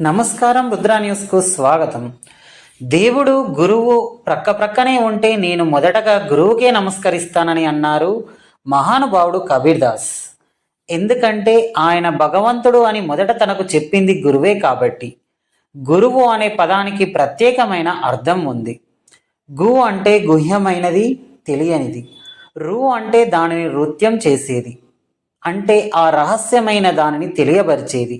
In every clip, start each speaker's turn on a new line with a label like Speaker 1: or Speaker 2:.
Speaker 1: నమస్కారం, రుద్రా న్యూస్కు స్వాగతం. దేవుడు గురువు ప్రక్కనే ఉంటే నేను మొదటగా గురువుకే నమస్కరిస్తానని అన్నారు మహానుభావుడు కబీర్ దాస్. ఎందుకంటే ఆయన భగవంతుడు అని మొదట తనకు చెప్పింది గురువే కాబట్టి. గురువు అనే పదానికి ప్రత్యేకమైన అర్థం ఉంది. గు అంటే గుహ్యమైనది, తెలియనిది. రు అంటే దానిని నృత్యం చేసేది, అంటే ఆ రహస్యమైన దానిని తెలియబరిచేది.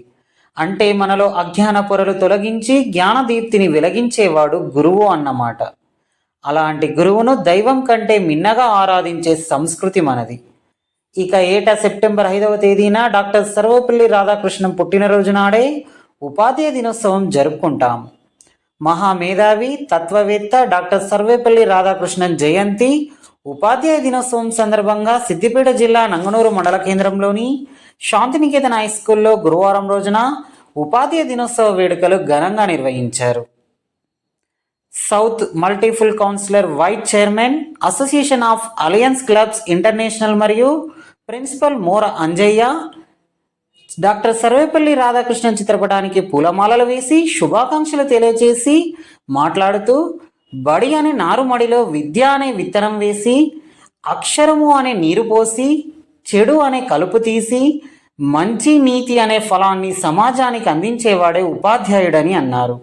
Speaker 1: అంటే మనలో అజ్ఞాన పొరలు తొలగించి జ్ఞానదీప్తిని వెలిగించేవాడు గురువు అన్నమాట. అలాంటి గురువును దైవం కంటే మిన్నగా ఆరాధించే సంస్కృతి మనది. ఇక ఏటా సెప్టెంబర్ 5వ తేదీన డాక్టర్ సర్వేపల్లి రాధాకృష్ణన్ పుట్టినరోజు నాడే ఉపాధ్యాయ దినోత్సవం జరుపుకుంటాము. మహామేధావి తత్వవేత్త డాక్టర్ సర్వేపల్లి రాధాకృష్ణన్ జయంతి ఉపాధ్యాయ దినోత్సవం సందర్భంగా సిద్దిపేట జిల్లా నంగనూరు మండల కేంద్రంలోని శాంతినికేతన్ హై స్కూల్లో గురువారం రోజున ఉపాధ్యాయ దినోత్సవ వేడుకలు ఘనంగా నిర్వహించారు. South multiple councillor vice chairman association of alliance clubs international మరియు ప్రిన్సిపల్ మోర అంజయ్య డాక్టర్ సర్వేపల్లి రాధాకృష్ణన్ చిత్రపటానికి పూలమాలలు వేసి శుభాకాంక్షలు తెలియజేసి మాట్లాడుతూ, బడి అనే నారుమడిలో విద్య అనే విత్తనం వేసి, అక్షరము అనే నీరు పోసి, చెడు అనే కలుపు తీసి, మంచి నీతి అనే ఫలాన్ని సమాజానికి అందించేవాడే ఉపాధ్యాయుడని అన్నారు.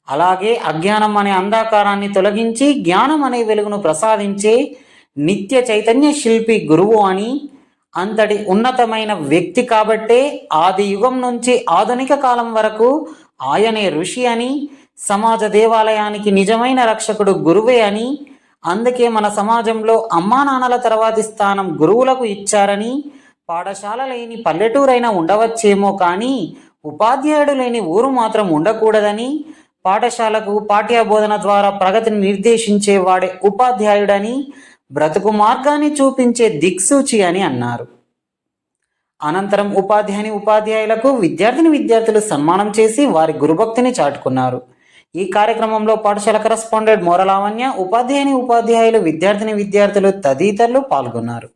Speaker 1: అలాగే అజ్ఞానం అనే అంధకారాన్ని తొలగించి జ్ఞానం అనే వెలుగును ప్రసాదించే నిత్య చైతన్య శిల్పి గురువు అని, అంతటి ఉన్నతమైన వ్యక్తి కాబట్టే ఆది యుగం నుంచి ఆధునిక కాలం వరకు ఆయనే ఋషి అని, సమాజ దేవాలయానికి నిజమైన రక్షకుడు గురువే అని, అందుకే మన సమాజంలో అమ్మా నాన్నల తర్వాతి స్థానం గురువులకు ఇచ్చారని, పాఠశాల లేని పల్లెటూరైనా ఉండవచ్చేమో కానీ ఉపాధ్యాయుడు లేని ఊరు మాత్రం ఉండకూడదని, పాఠశాలకు పాఠ్యబోధన ద్వారా ప్రగతిని నిర్దేశించేవాడే ఉపాధ్యాయుడని, బ్రతుకు మార్గాన్ని చూపించే దిక్సూచి అని అన్నారు. అనంతరం ఉపాధ్యాయులకు విద్యార్థులు సన్మానం చేసి వారి గురుభక్తిని చాటుకున్నారు. ఈ కార్యక్రమంలో పాఠశాల కరెస్పాండెంట్ మోరలావణ్య, ఉపాధ్యాయులు, విద్యార్థులు తదితరులు పాల్గొన్నారు.